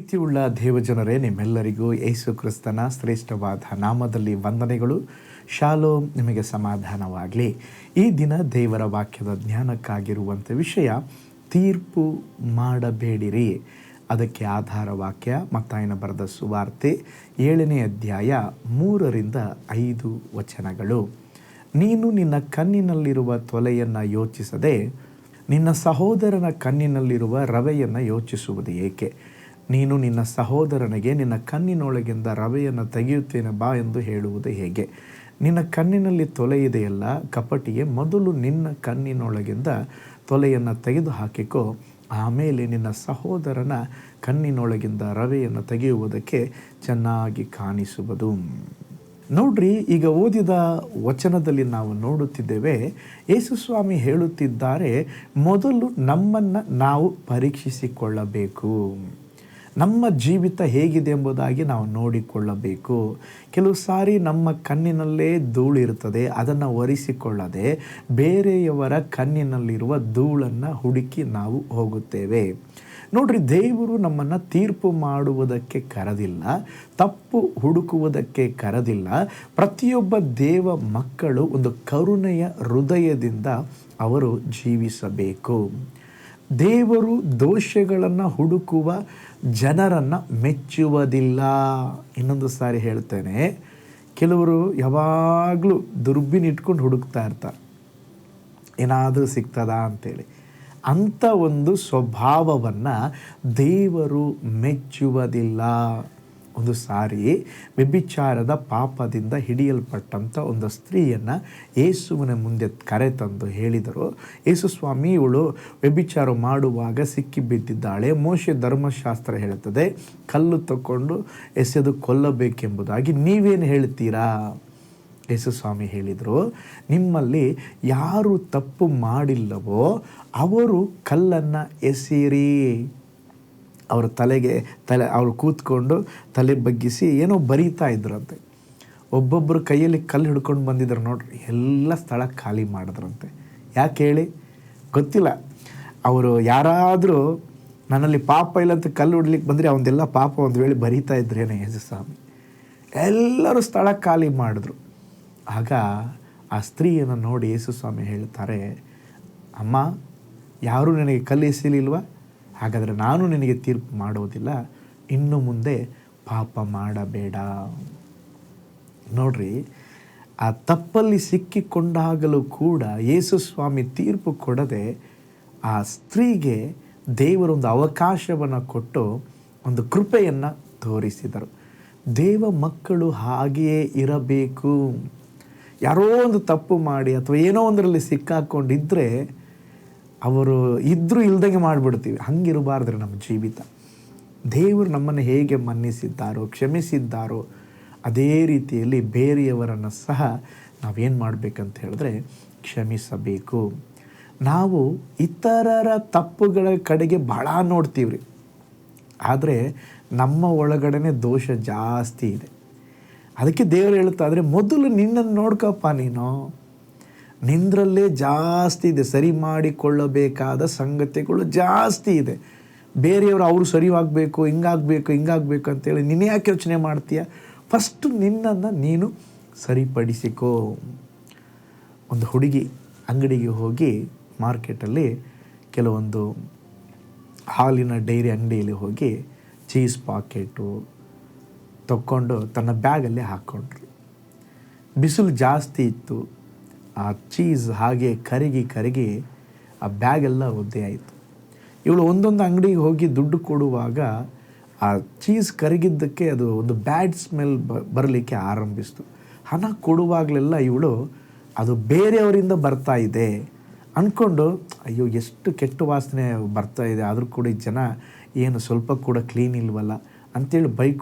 ಪ್ರೀತಿಯುಳ್ಳ ದೇವಜನರೇ, ನಿಮ್ಮೆಲ್ಲರಿಗೂ ಯೇಸು ಕ್ರಿಸ್ತನ ಶ್ರೇಷ್ಠವಾದ ನಾಮದಲ್ಲಿ ವಂದನೆಗಳು. ಶಾಲೋಮ್, ನಿಮಗೆ ಸಮಾಧಾನವಾಗಲಿ. ಈ ದಿನ ದೇವರ ವಾಕ್ಯದ ಜ್ಞಾನಕ್ಕಾಗಿರುವಂಥ ವಿಷಯ ತೀರ್ಪು ಮಾಡಬೇಡಿರಿ. ಅದಕ್ಕೆ ಆಧಾರ ವಾಕ್ಯ ಮತ್ತಾಯನ ಬರೆದ ಸುವಾರ್ತೆ 7ನೇ ಅಧ್ಯಾಯ 3-5 ವಚನಗಳು. ನೀನು ನಿನ್ನ ಕಣ್ಣಿನಲ್ಲಿರುವ ತೊಲೆಯನ್ನು ಯೋಚಿಸದೆ ನಿನ್ನ ಸಹೋದರನ ಕಣ್ಣಿನಲ್ಲಿರುವ ರವೆಯನ್ನು ಯೋಚಿಸುವುದು ಏಕೆ? ನೀನು ನಿನ್ನ ಸಹೋದರನಿಗೆ ನಿನ್ನ ಕಣ್ಣಿನೊಳಗಿಂದ ರವೆಯನ್ನು ತೆಗೆಯುತ್ತೇನೆ ಬಾ ಎಂದು ಹೇಳುವುದು ಹೇಗೆ? ನಿನ್ನ ಕಣ್ಣಿನಲ್ಲಿ ತೊಲೆ ಇದೆಯಲ್ಲ ಕಪಟಿಯೇ, ಮೊದಲು ನಿನ್ನ ಕಣ್ಣಿನೊಳಗಿಂದ ತೊಲೆಯನ್ನು ತೆಗೆದು ಹಾಕಿಕೋ, ಆಮೇಲೆ ನಿನ್ನ ಸಹೋದರನ ಕಣ್ಣಿನೊಳಗಿಂದ ರವೆಯನ್ನು ತೆಗೆಯುವುದಕ್ಕೆ ಚೆನ್ನಾಗಿ ಕಾಣಿಸುವುದು. ನೋಡ್ರಿ, ಈಗ ಓದಿದ ವಚನದಲ್ಲಿ ನಾವು ನೋಡುತ್ತಿದ್ದೇವೆ, ಯೇಸು ಸ್ವಾಮಿ ಹೇಳುತ್ತಿದ್ದಾರೆ, ಮೊದಲು ನಮ್ಮನ್ನು ನಾವು ಪರೀಕ್ಷಿಸಿಕೊಳ್ಳಬೇಕು. ನಮ್ಮ ಜೀವಿತ ಹೇಗಿದೆ ಎಂಬುದಾಗಿ ನಾವು ನೋಡಿಕೊಳ್ಳಬೇಕು. ಕೆಲವು ಸಾರಿ ನಮ್ಮ ಕಣ್ಣಿನಲ್ಲೇ ಧೂಳಿರುತ್ತದೆ, ಅದನ್ನು ಒರೆಸಿಕೊಳ್ಳದೆ ಬೇರೆಯವರ ಕಣ್ಣಿನಲ್ಲಿರುವ ಧೂಳನ್ನು ಹುಡುಕಿ ನಾವು ಹೋಗುತ್ತೇವೆ. ನೋಡ್ರಿ, ದೇವರು ನಮ್ಮನ್ನು ತೀರ್ಪು ಮಾಡುವುದಕ್ಕೆ ಕರೆದಿಲ್ಲ, ತಪ್ಪು ಹುಡುಕುವುದಕ್ಕೆ ಕರೆದಿಲ್ಲ. ಪ್ರತಿಯೊಬ್ಬ ದೇವ ಮಕ್ಕಳು ಒಂದು ಕರುಣೆಯ ಹೃದಯದಿಂದ ಅವರು ಜೀವಿಸಬೇಕು. ದೇವರು ದೋಷಗಳನ್ನು ಹುಡುಕುವ ಜನರನ್ನು ಮೆಚ್ಚುವುದಿಲ್ಲ. ಇನ್ನೊಂದು ಸಾರಿ ಹೇಳ್ತೇನೆ, ಕೆಲವರು ಯಾವಾಗಲೂ ದುರ್ಬಿನ್ ಇಟ್ಕೊಂಡು ಹುಡುಕ್ತಾ ಇರ್ತಾರೆ, ಏನಾದರೂ ಸಿಗ್ತದಾ ಅಂತೇಳಿ. ಅಂಥ ಒಂದು ಸ್ವಭಾವವನ್ನು ದೇವರು ಮೆಚ್ಚುವುದಿಲ್ಲ. ಒಂದು ಸಾರಿ ವ್ಯಭಿಚಾರದ ಪಾಪದಿಂದ ಹಿಡಿಯಲ್ಪಟ್ಟಂಥ ಒಂದು ಸ್ತ್ರೀಯನ್ನು ಯೇಸುವಿನ ಮುಂದೆ ಕರೆತಂದು ಹೇಳಿದರು, ಯೇಸು ಸ್ವಾಮಿ, ಇವಳು ವ್ಯಭಿಚಾರ ಮಾಡುವಾಗ ಸಿಕ್ಕಿ ಬಿದ್ದಿದ್ದಾಳೆ, ಮೋಶೆ ಧರ್ಮಶಾಸ್ತ್ರ ಹೇಳುತ್ತದೆ ಕಲ್ಲು ತಗೊಂಡು ಎಸೆದು ಕೊಲ್ಲಬೇಕೆಂಬುದಾಗಿ, ನೀವೇನು ಹೇಳ್ತೀರಾ? ಯೇಸು ಸ್ವಾಮಿ ಹೇಳಿದರು, ನಿಮ್ಮಲ್ಲಿ ಯಾರು ತಪ್ಪು ಮಾಡಿಲ್ಲವೋ ಅವರು ಕಲ್ಲನ್ನು ಎಸೀರಿ. ಅವ್ರ ಅವ್ರು ಕೂತ್ಕೊಂಡು ತಲೆ ಬಗ್ಗಿಸಿ ಏನೋ ಬರೀತಾ ಇದ್ರಂತೆ. ಒಬ್ಬೊಬ್ಬರು ಕೈಯಲ್ಲಿ ಕಲ್ಲು ಹಿಡ್ಕೊಂಡು ಬಂದಿದ್ರು ನೋಡ್ರಿ, ಎಲ್ಲ ಸ್ಥಳ ಖಾಲಿ ಮಾಡಿದ್ರಂತೆ. ಯಾಕೆ ಹೇಳಿ? ಗೊತ್ತಿಲ್ಲ. ಅವರು ಯಾರಾದರೂ ನನ್ನಲ್ಲಿ ಪಾಪ ಇಲ್ಲ ಅಂತ ಕಲ್ಲು ಹೊಡ್ಲಿಕ್ಕೆ ಬಂದರೆ ಅವನದೆಲ್ಲ ಪಾಪ ಒಂದು ವೇಳೆ ಬರೀತಾ ಇದ್ರೇನೆ ಯೇಸು ಸ್ವಾಮಿ. ಎಲ್ಲರೂ ಸ್ಥಳ ಖಾಲಿ ಮಾಡಿದ್ರು. ಆಗ ಆ ಸ್ತ್ರೀಯನ್ನು ನೋಡಿ ಯೇಸು ಸ್ವಾಮಿ ಹೇಳ್ತಾರೆ, ಅಮ್ಮ, ಯಾರೂ ನನಗೆ ಕಲ್ಲು ಎಸೀಲಿಲ್ವಾ? ಹಾಗಾದರೆ ನಾನು ನಿನಗೆ ತೀರ್ಪು ಮಾಡೋದಿಲ್ಲ, ಇನ್ನು ಮುಂದೆ ಪಾಪ ಮಾಡಬೇಡ. ನೋಡ್ರಿ, ಆ ತಪ್ಪಲ್ಲಿ ಸಿಕ್ಕಿಕೊಂಡಾಗಲೂ ಕೂಡ ಯೇಸು ಸ್ವಾಮಿ ತೀರ್ಪು ಕೊಡದೆ ಆ ಸ್ತ್ರೀಗೆ ದೇವರೊಂದು ಅವಕಾಶವನ್ನು ಕೊಟ್ಟು ಒಂದು ಕೃಪೆಯನ್ನು ತೋರಿಸಿದರು. ದೇವ ಮಕ್ಕಳು ಹಾಗೆಯೇ ಇರಬೇಕು. ಯಾರೋ ಒಂದು ತಪ್ಪು ಮಾಡಿ ಅಥವಾ ಏನೋ ಒಂದರಲ್ಲಿ ಸಿಕ್ಕಾಕೊಂಡಿದ್ದರೆ ಅವರು ಇದ್ದರೂ ಇಲ್ದಂಗೆ ಮಾಡಿಬಿಡ್ತೀವಿ. ಹಂಗಿರಬಾರ್ದ್ರೆ ನಮ್ಮ ಜೀವಿತ. ದೇವರು ನಮ್ಮನ್ನು ಹೇಗೆ ಮನ್ನಿಸಿದ್ದಾರೋ, ಕ್ಷಮಿಸಿದ್ದಾರೋ, ಅದೇ ರೀತಿಯಲ್ಲಿ ಬೇರೆಯವರನ್ನು ಸಹ ನಾವೇನು ಮಾಡಬೇಕಂತ ಹೇಳಿದ್ರೆ ಕ್ಷಮಿಸಬೇಕು. ನಾವು ಇತರರ ತಪ್ಪುಗಳ ಕಡೆಗೆ ಭಾಳ ನೋಡ್ತೀವ್ರಿ, ಆದರೆ ನಮ್ಮ ಒಳಗಡೆ ದೋಷ ಜಾಸ್ತಿ ಇದೆ. ಅದಕ್ಕೆ ದೇವರು ಹೇಳ್ತಾಯಿದ್ರೆ, ಮೊದಲು ನಿನ್ನನ್ನು ನೋಡ್ಕಪ್ಪ, ನೀನು ನಿಂದ್ರಲ್ಲೇ ಜಾಸ್ತಿ ಇದೆ, ಸರಿ ಮಾಡಿಕೊಳ್ಳಬೇಕಾದ ಸಂಗತಿಗಳು ಜಾಸ್ತಿ ಇದೆ. ಬೇರೆಯವರು ಅವರು ಸರಿಯಾಗಬೇಕು, ಹಿಂಗಾಗಬೇಕು ಅಂತೇಳಿ ನೀನು ಯಾಕೆ ಯೋಚನೆ ಮಾಡ್ತೀಯ? ಫಸ್ಟು ನಿನ್ನನ್ನು ನೀನು ಸರಿಪಡಿಸಿಕೋ. ಒಂದು ಹುಡುಗಿ ಅಂಗಡಿಗೆ ಹೋಗಿ, ಮಾರ್ಕೆಟಲ್ಲಿ ಕೆಲವೊಂದು ಹಾಲಿನ ಡೈರಿ ಅಂಗಡಿಯಲ್ಲಿ ಹೋಗಿ ಚೀಸ್ ಪಾಕೆಟು ತಕ್ಕೊಂಡು ತನ್ನ ಬ್ಯಾಗಲ್ಲಿ ಹಾಕ್ಕೊಂಡ್ರು. ಬಿಸಿಲು ಜಾಸ್ತಿ ಇತ್ತು, ಆ ಚೀಸ್ ಹಾಗೆ ಕರಗಿ ಆ ಬ್ಯಾಗೆಲ್ಲ ಒದ್ದೆ ಆಯಿತು. ಇವಳು ಒಂದೊಂದು ಅಂಗಡಿಗೆ ಹೋಗಿ ದುಡ್ಡು ಕೊಡುವಾಗ ಆ ಚೀಸ್ ಕರಗಿದ್ದಕ್ಕೆ ಅದು ಒಂದು ಬ್ಯಾಡ್ ಸ್ಮೆಲ್ ಬರಲಿಕ್ಕೆ ಆರಂಭಿಸ್ತು. ಹಣ ಕೊಡುವಾಗಲೆಲ್ಲ ಇವಳು ಅದು ಬೇರೆಯವರಿಂದ ಬರ್ತಾ ಇದೆ ಅಂದ್ಕೊಂಡು, ಅಯ್ಯೋ ಎಷ್ಟು ಕೆಟ್ಟ ವಾಸನೆ ಬರ್ತಾ ಇದೆ, ಆದರೂ ಕೂಡ ಈ ಜನ ಏನು ಸ್ವಲ್ಪ ಕೂಡ ಕ್ಲೀನ್ ಇಲ್ವಲ್ಲ ಅಂಥೇಳಿ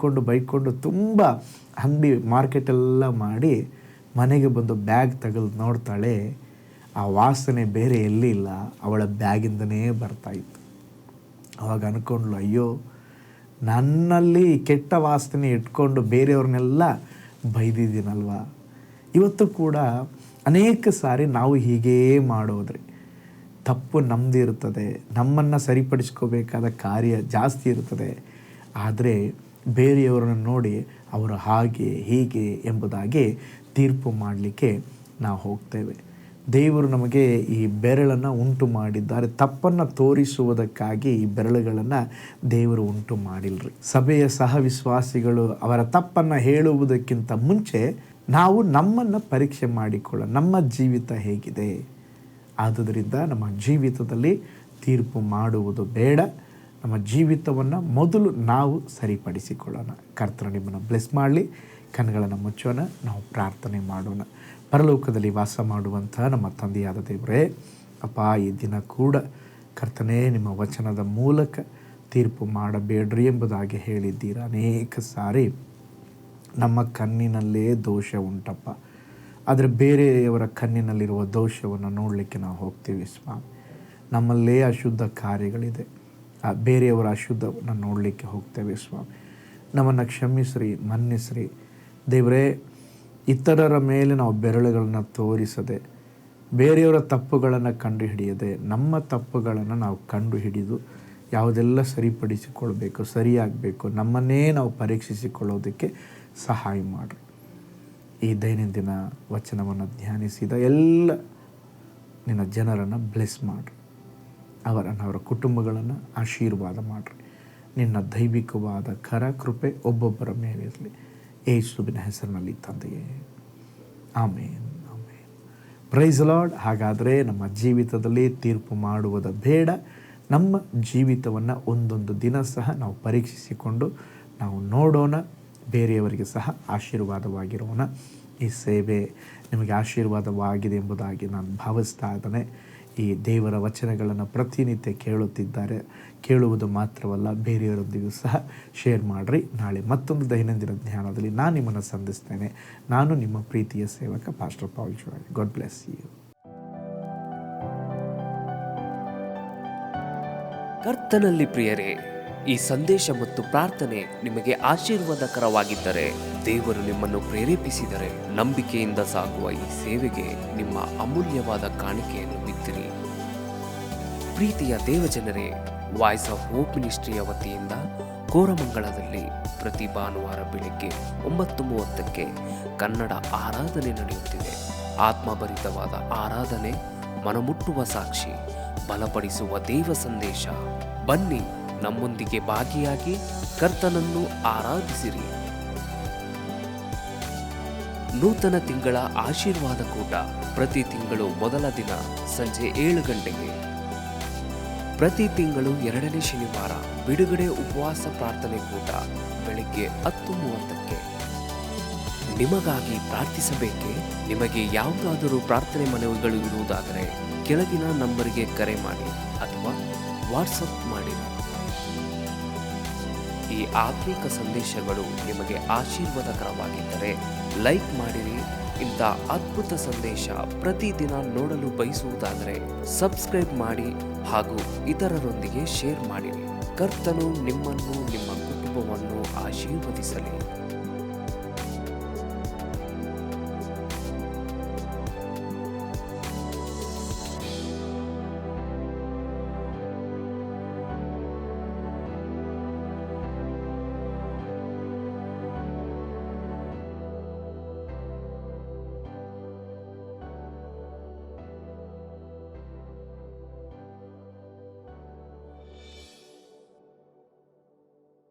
ಬೈಕೊಂಡು ತುಂಬ ಅಂಗಡಿ ಮಾರ್ಕೆಟೆಲ್ಲ ಮಾಡಿ ಮನೆಗೆ ಬಂದು ಬ್ಯಾಗ್ ತೆಗೆದು ನೋಡ್ತಾಳೆ, ಆ ವಾಸನೆ ಬೇರೆ ಎಲ್ಲಿ ಇಲ್ಲ, ಅವಳ ಬ್ಯಾಗಿಂದನೇ ಬರ್ತಾಯಿತ್ತು. ಅವಾಗ ಅಂದ್ಕೊಂಡ್ಳು, ಅಯ್ಯೋ, ನನ್ನಲ್ಲಿ ಕೆಟ್ಟ ವಾಸನೆ ಇಟ್ಕೊಂಡು ಬೇರೆಯವ್ರನ್ನೆಲ್ಲ ಬೈದಿದ್ದೀನಲ್ವ. ಇವತ್ತು ಕೂಡ ಅನೇಕ ಸಾರಿ ನಾವು ಹೀಗೇ ಮಾಡೋದ್ರಿ. ತಪ್ಪು ನಮ್ಮದು ಇರ್ತದೆ, ನಮ್ಮನ್ನು ಸರಿಪಡಿಸ್ಕೋಬೇಕಾದ ಕಾರ್ಯ ಜಾಸ್ತಿ ಇರ್ತದೆ. ಆದರೆ ಬೇರೆಯವರನ್ನು ನೋಡಿ ಅವರು ಹಾಗೆ ಹೀಗೆ ಎಂಬುದಾಗಿ ತೀರ್ಪು ಮಾಡಲಿಕ್ಕೆ ನಾವು ಹೋಗ್ತೇವೆ. ದೇವರು ನಮಗೆ ಈ ಬೆರಳನ್ನು ಉಂಟು ಮಾಡಿದ್ದಾರೆ. ತಪ್ಪನ್ನು ತೋರಿಸುವುದಕ್ಕಾಗಿ ಈ ಬೆರಳುಗಳನ್ನು ದೇವರು ಉಂಟು ಮಾಡಿಲ್ರಿ. ಸಭೆಯ ಸಹ ವಿಶ್ವಾಸಿಗಳು ಅವರ ತಪ್ಪನ್ನು ಹೇಳುವುದಕ್ಕಿಂತ ಮುಂಚೆ ನಾವು ನಮ್ಮನ್ನು ಪರೀಕ್ಷೆ ಮಾಡಿಕೊಳ್ಳ, ನಮ್ಮ ಜೀವಿತ ಹೇಗಿದೆ. ಆದುದರಿಂದ ನಮ್ಮ ಜೀವಿತದಲ್ಲಿ ತೀರ್ಪು ಮಾಡುವುದು ಬೇಡ. ನಮ್ಮ ಜೀವಿತವನ್ನು ಮೊದಲು ನಾವು ಸರಿಪಡಿಸಿಕೊಳ್ಳೋಣ. ಕರ್ತನ ನಿಮ್ಮನ್ನು ಬ್ಲೆಸ್ ಮಾಡಲಿ. ಕಣ್ಣುಗಳನ್ನು ಮುಚ್ಚೋಣ, ನಾವು ಪ್ರಾರ್ಥನೆ ಮಾಡೋಣ. ಪರಲೋಕದಲ್ಲಿ ವಾಸ ಮಾಡುವಂಥ ನಮ್ಮ ತಂದೆಯಾದ ದೇವರೇ, ಅಪ್ಪ, ಈ ದಿನ ಕೂಡ ಕರ್ತನೇ ನಿಮ್ಮ ವಚನದ ಮೂಲಕ ತೀರ್ಪು ಮಾಡಬೇಡ್ರಿ ಎಂಬುದಾಗಿ ಹೇಳಿದ್ದೀರಾ. ಅನೇಕ ಸಾರಿ ನಮ್ಮ ಕಣ್ಣಿನಲ್ಲೇ ದೋಷ ಉಂಟಪ್ಪ, ಆದರೆ ಬೇರೆಯವರ ಕಣ್ಣಿನಲ್ಲಿರುವ ದೋಷವನ್ನು ನೋಡಲಿಕ್ಕೆ ನಾವು ಹೋಗ್ತೀವಿ ಸ್ವಾಮಿ. ನಮ್ಮಲ್ಲೇ ಅಶುದ್ಧ ಕಾರ್ಯಗಳಿದೆ, ಬೇರೆಯವರ ಅಶುದ್ಧವನ್ನು ನೋಡಲಿಕ್ಕೆ ಹೋಗ್ತೇವೆ ಸ್ವಾಮಿ. ನಮ್ಮನ್ನು ಕ್ಷಮಿಸ್ರಿ, ಮನ್ನಿಸ್ರಿ ದೇವರೇ. ಇತರರ ಮೇಲೆ ನಾವು ಬೆರಳುಗಳನ್ನು ತೋರಿಸದೆ, ಬೇರೆಯವರ ತಪ್ಪುಗಳನ್ನು ಕಂಡುಹಿಡಿಯದೆ, ನಮ್ಮ ತಪ್ಪುಗಳನ್ನು ನಾವು ಕಂಡುಹಿಡಿದು ಯಾವುದೆಲ್ಲ ಸರಿಪಡಿಸಿಕೊಳ್ಬೇಕು, ಸರಿಯಾಗಬೇಕು, ನಮ್ಮನ್ನೇ ನಾವು ಪರೀಕ್ಷಿಸಿಕೊಳ್ಳೋದಕ್ಕೆ ಸಹಾಯ ಮಾಡಿರಿ. ಈ ದೈನಂದಿನ ವಚನವನ್ನು ಧ್ಯಾನಿಸಿದ ಎಲ್ಲ ನಿನ್ನ ಜನರನ್ನು ಬ್ಲೆಸ್ ಮಾಡಿರಿ. ಅವರ ಕುಟುಂಬಗಳನ್ನು ಆಶೀರ್ವಾದ ಮಾಡಿರಿ. ನಿನ್ನ ದೈವಿಕವಾದ ಕರ ಕೃಪೆ ಒಬ್ಬೊಬ್ಬರ ಮೇಲಿರಲಿ. ಯೇಸುವಿನ ಹೆಸರಿನಲ್ಲಿ ತಂದೆಯೇ, ಆಮೇನ್, ಆಮೇನ್. Price lord. ಹಾಗಾದರೆ ನಮ್ಮ ಜೀವಿತದಲ್ಲಿ ತೀರ್ಪು ಮಾಡುವುದು ಬೇಡ. ನಮ್ಮ ಜೀವಿತವನ್ನು ಒಂದೊಂದು ದಿನ ಸಹ ನಾವು ಪರೀಕ್ಷಿಸಿಕೊಂಡು ನಾವು ನೋಡೋಣ, ಬೇರೆಯವರಿಗೆ ಸಹ ಆಶೀರ್ವಾದವಾಗಿರೋಣ. ಈ ಸೇವೆ ನಿಮಗೆ ಆಶೀರ್ವಾದವಾಗಿದೆ ಎಂಬುದಾಗಿ ನಾನು ಭಾವಿಸ್ತಾ ಇದ್ದೇನೆ. ಈ ದೇವರ ವಚನಗಳನ್ನು ಪ್ರತಿನಿತ್ಯ ಕೇಳುವುದು ಮಾತ್ರವಲ್ಲ, ಬೇರೆಯವರೊಂದಿಗೂ ಸಹ ಶೇರ್ ಮಾಡಿರಿ. ನಾಳೆ ಮತ್ತೊಂದು ದೈನಂದಿನ ಧ್ಯಾನದಲ್ಲಿ ನಾನು ನಿಮ್ಮನ್ನು ಸಂಧಿಸ್ತೇನೆ. ನಾನು ನಿಮ್ಮ ಪ್ರೀತಿಯ ಸೇವಕ pastor Paul Joy. God bless you. ಕರ್ತನಲ್ಲಿ ಪ್ರಿಯರೇ, ಈ ಸಂದೇಶ ಮತ್ತು ಪ್ರಾರ್ಥನೆ ನಿಮಗೆ ಆಶೀರ್ವಾದಕರವಾಗಿದ್ದರೆ, ದೇವರು ನಿಮ್ಮನ್ನು ಪ್ರೇರೇಪಿಸಿದರೆ, ನಂಬಿಕೆಯಿಂದ ಸಾಗುವ ಈ ಸೇವೆಗೆ ನಿಮ್ಮ ಅಮೂಲ್ಯವಾದ ಕಾಣಿಕೆಯನ್ನು ಬಿತ್ತಿರಿ. ಪ್ರೀತಿಯ ದೇವಜನರೇ, ವಾಯ್ಸ್ ಆಫ್ ಹೋಪ್ ಮಿನಿಸ್ಟ್ರಿಯ ವತಿಯಿಂದ ಕೋರಮಂಗಲದಲ್ಲಿ ಪ್ರತಿ ಭಾನುವಾರ ಬೆಳಿಗ್ಗೆ 9:30ಕ್ಕೆ ಕನ್ನಡ ಆರಾಧನೆ ನಡೆಯುತ್ತಿದೆ. ಆತ್ಮಭರಿತವಾದ ಆರಾಧನೆ, ಮನಮುಟ್ಟುವ ಸಾಕ್ಷಿ, ಬಲಪಡಿಸುವ ದೇವ ಸಂದೇಶ. ಬನ್ನಿ, ನಮ್ಮೊಂದಿಗೆ ಭಾಗಿಯಾಗಿ ಕರ್ತನನ್ನು ಆರಾಧಿಸಿರಿ. ನೂತನ ತಿಂಗಳ ಆಶೀರ್ವಾದ ಕೂಟ ಪ್ರತಿ ತಿಂಗಳು ಮೊದಲ ದಿನ ಸಂಜೆ 7 ಗಂಟೆಗೆ. ಪ್ರತಿ ತಿಂಗಳು 2ನೇ ಶನಿವಾರ ಬಿಡುಗಡೆ ಉಪವಾಸ ಪ್ರಾರ್ಥನೆ ಕೂಟ ಬೆಳಿಗ್ಗೆ 10:30ಕ್ಕೆ. ನಿಮಗಾಗಿ ಪ್ರಾರ್ಥಿಸಬೇಕೆ? ನಿಮಗೆ ಯಾವುದಾದರೂ ಪ್ರಾರ್ಥನೆ ಮನವಿಗಳು ಇರುವುದಾದರೆ ಕೆಳಗಿನ ನಂಬರಿಗೆ ಕರೆ ಮಾಡಿ ಅಥವಾ ವಾಟ್ಸಪ್ ಮಾಡಿ. ಈ ಆತ್ಮಿಕ ಸಂದೇಶಗಳು ನಿಮಗೆ ಆಶೀರ್ವಾದಕರವಾಗಿದ್ದರೆ ಲೈಕ್ ಮಾಡಿರಿ. ಇಂಥ ಅದ್ಭುತ ಸಂದೇಶ ಪ್ರತಿದಿನ ನೋಡಲು ಬಯಸುವುದಾದರೆ ಸಬ್ಸ್ಕ್ರೈಬ್ ಮಾಡಿ ಹಾಗೂ ಇತರರೊಂದಿಗೆ ಶೇರ್ ಮಾಡಿರಿ. ಕರ್ತನು ನಿಮ್ಮನ್ನು, ನಿಮ್ಮ ಕುಟುಂಬವನ್ನು ಆಶೀರ್ವದಿಸಲಿ.